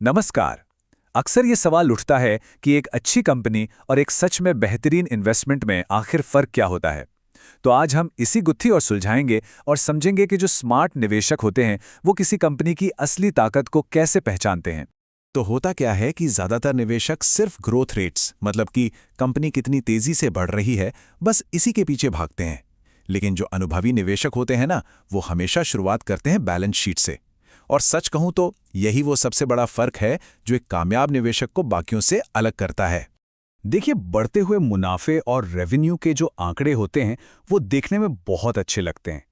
नमस्कार। अक्सर ये सवाल उठता है कि एक अच्छी कंपनी और एक सच में बेहतरीन इन्वेस्टमेंट में आखिर फ़र्क क्या होता है। तो आज हम इसी गुत्थी और सुलझाएंगे और समझेंगे कि जो स्मार्ट निवेशक होते हैं वो किसी कंपनी की असली ताकत को कैसे पहचानते हैं। तो होता क्या है कि ज़्यादातर निवेशक सिर्फ ग्रोथ रेट्स मतलब कि कंपनी कितनी तेज़ी से बढ़ रही है बस इसी के पीछे भागते हैं। लेकिन जो अनुभवी निवेशक होते हैं ना, वो हमेशा शुरुआत करते हैं बैलेंस शीट से। और सच कहूं तो यही वो सबसे बड़ा फर्क है जो एक कामयाब निवेशक को बाकियों से अलग करता है। देखिए, बढ़ते हुए मुनाफे और रेवेन्यू के जो आंकड़े होते हैं वो देखने में बहुत अच्छे लगते हैं,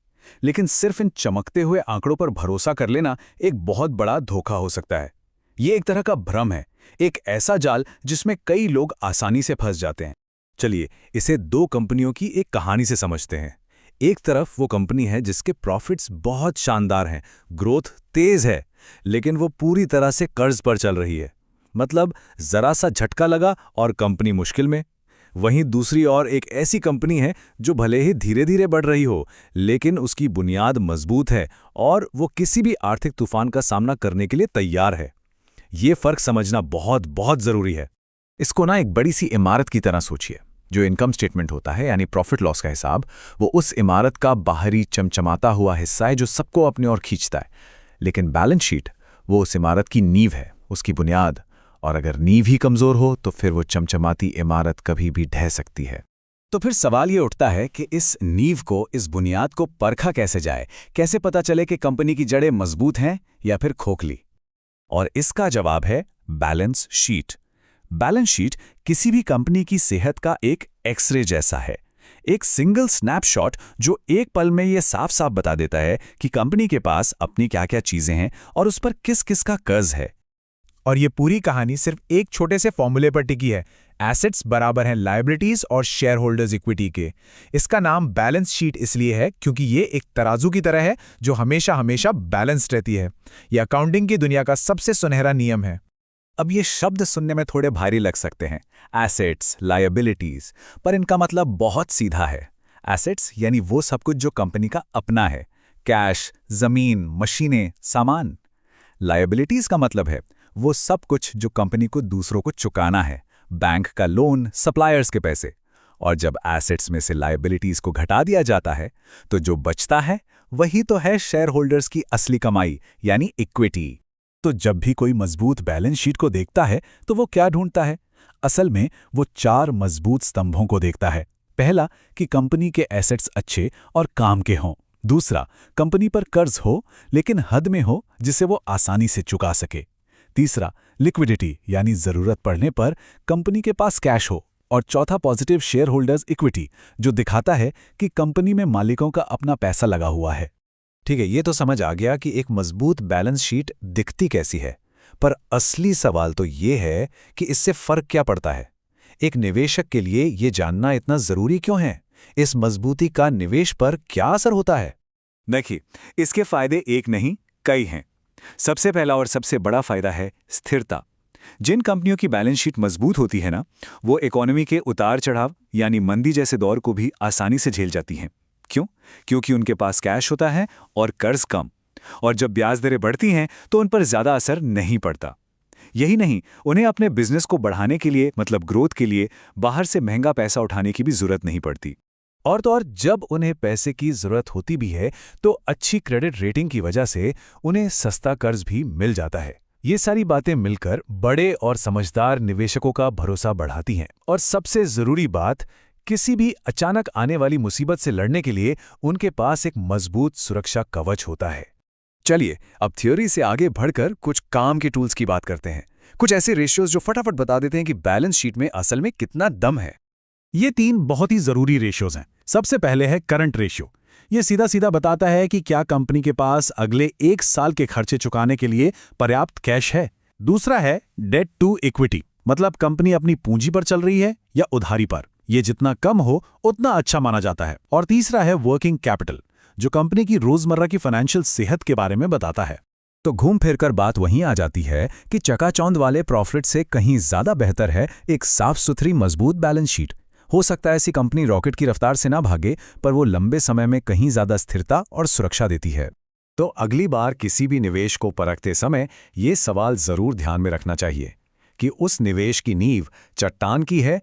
लेकिन सिर्फ इन चमकते हुए आंकड़ों पर भरोसा कर लेना एक बहुत बड़ा धोखा हो सकता है। ये एक तरह का भ्रम है, एक ऐसा जाल जिसमें कई लोग आसानी से फंस जाते हैं। चलिए इसे दो कंपनियों की एक कहानी से समझते हैं। एक तरफ वो कंपनी है जिसके प्रॉफिट्स बहुत शानदार हैं, ग्रोथ तेज है, लेकिन वो पूरी तरह से कर्ज पर चल रही है। मतलब जरा सा झटका लगा और कंपनी मुश्किल में। वहीं दूसरी ओर एक ऐसी कंपनी है जो भले ही धीरे धीरे बढ़ रही हो, लेकिन उसकी बुनियाद मजबूत है और वो किसी भी आर्थिक तूफान का सामना करने के लिए तैयार है। ये फर्क समझना बहुत बहुत जरूरी है। इसको ना एक बड़ी सी इमारत की तरह सोचिए। जो इनकम स्टेटमेंट होता है यानी प्रॉफिट लॉस का हिसाब, वो उस इमारत का बाहरी चमचमाता हुआ हिस्सा है जो सबको अपनी ओर खींचता है। लेकिन बैलेंस शीट वो उस इमारत की नींव है, उसकी बुनियाद। और अगर नींव ही कमजोर हो तो फिर वो चमचमाती इमारत कभी भी ढह सकती है। तो फिर सवाल ये उठता है कि इस नींव को, इस बुनियाद को परखा कैसे जाए, कैसे पता चले कि कंपनी की जड़ें मजबूत हैं या फिर खोखली। और इसका जवाब है बैलेंस शीट। बैलेंस शीट किसी भी कंपनी की सेहत का एक एक्सरे जैसा है, एक सिंगल स्नैपशॉट जो एक पल में ये साफ साफ बता देता है कि कंपनी के पास अपनी क्या क्या चीजें हैं और उस पर किस किस का कर्ज है। और ये पूरी कहानी सिर्फ एक छोटे से फॉर्मूले पर टिकी है। एसेट्स बराबर हैं लायबिलिटीज और शेयर होल्डर्स इक्विटी के। इसका नाम बैलेंस शीट इसलिए है क्योंकि ये एक तराजू की तरह है जो हमेशा हमेशा बैलेंस्ड रहती है। ये अकाउंटिंग की दुनिया का सबसे सुनहरा नियम है। अब ये शब्द सुनने में थोड़े भारी लग सकते हैं, एसेट्स, लायबिलिटीज, पर इनका मतलब बहुत सीधा है। एसेट्स यानी वो सब कुछ जो कंपनी का अपना है, कैश, जमीन, मशीनें, सामान। लायबिलिटीज का मतलब है वो सब कुछ जो कंपनी को दूसरों को चुकाना है, बैंक का लोन, सप्लायर्स के पैसे। और जब एसेट्स में से लायबिलिटीज को घटा दिया जाता है तो जो बचता है वही तो है शेयर होल्डर्स की असली कमाई यानी इक्विटी। तो जब भी कोई मजबूत बैलेंस शीट को देखता है तो वो क्या ढूंढता है? असल में वो चार मजबूत स्तंभों को देखता है। पहला, कि कंपनी के एसेट्स अच्छे और काम के हों। दूसरा, कंपनी पर कर्ज हो लेकिन हद में हो जिसे वो आसानी से चुका सके। तीसरा, लिक्विडिटी यानी जरूरत पड़ने पर कंपनी के पास कैश हो। और चौथा, पॉजिटिव शेयर होल्डर्स इक्विटी, जो दिखाता है कि कंपनी में मालिकों का अपना पैसा लगा हुआ है। ठीक है, ये तो समझ आ गया कि एक मजबूत बैलेंस शीट दिखती कैसी है, पर असली सवाल तो ये है कि इससे फर्क क्या पड़ता है। एक निवेशक के लिए ये जानना इतना जरूरी क्यों है? इस मजबूती का निवेश पर क्या असर होता है? देखिए, इसके फायदे एक नहीं कई हैं। सबसे पहला और सबसे बड़ा फायदा है स्थिरता। जिन कंपनियों की बैलेंस शीट मजबूत होती है ना, वो इकोनॉमी के उतार चढ़ाव यानी मंदी जैसे दौर को भी आसानी से झेल जाती हैं। क्यों? क्योंकि उनके पास कैश होता है और कर्ज कम। और जब ब्याज दरें बढ़ती हैं तो उन पर ज्यादा असर नहीं पड़ता। यही नहीं, उन्हें अपने बिजनेस को बढ़ाने के लिए मतलब ग्रोथ के लिए बाहर से महंगा पैसा उठाने की भी जरूरत नहीं पड़ती। और तो और जब उन्हें पैसे की जरूरत होती भी है तो अच्छी क्रेडिट रेटिंग की वजह से उन्हें सस्ता कर्ज भी मिल जाता है। ये सारी बातें मिलकर बड़े और समझदार निवेशकों का भरोसा बढ़ाती हैं। और सबसे जरूरी बात, किसी भी अचानक आने वाली मुसीबत से लड़ने के लिए उनके पास एक मजबूत सुरक्षा कवच होता है। चलिए अब थ्योरी से आगे बढ़कर कुछ काम के टूल्स की बात करते हैं। कुछ ऐसे रेशियोज जो फटाफट बता देते हैं कि बैलेंस शीट में असल में कितना दम है। ये तीन बहुत ही जरूरी रेशियोज हैं। सबसे पहले है करंट रेशियो। ये सीधा सीधा बताता है कि क्या कंपनी के पास अगले 1 साल के खर्चे चुकाने के लिए पर्याप्त कैश है। दूसरा है डेट टू इक्विटी, मतलब कंपनी अपनी पूंजी पर चल रही है या उधारी पर। ये जितना कम हो उतना अच्छा माना जाता है। और तीसरा है वर्किंग कैपिटल, जो कंपनी की रोजमर्रा की फाइनेंशियल सेहत के बारे में बताता है। तो घूम फिरकर बात वहीं आ जाती है कि चकाचौंध वाले प्रॉफिट से कहीं ज्यादा बेहतर है एक साफ सुथरी मजबूत बैलेंस शीट। हो सकता है ऐसी कंपनी रॉकेट की रफ्तार से ना भागे, पर वो लंबे समय में कहीं ज्यादा स्थिरता और सुरक्षा देती है। तो अगली बार किसी भी निवेश को परखते समय ये सवाल जरूर ध्यान में रखना चाहिए कि उस निवेश की नींव चट्टान की है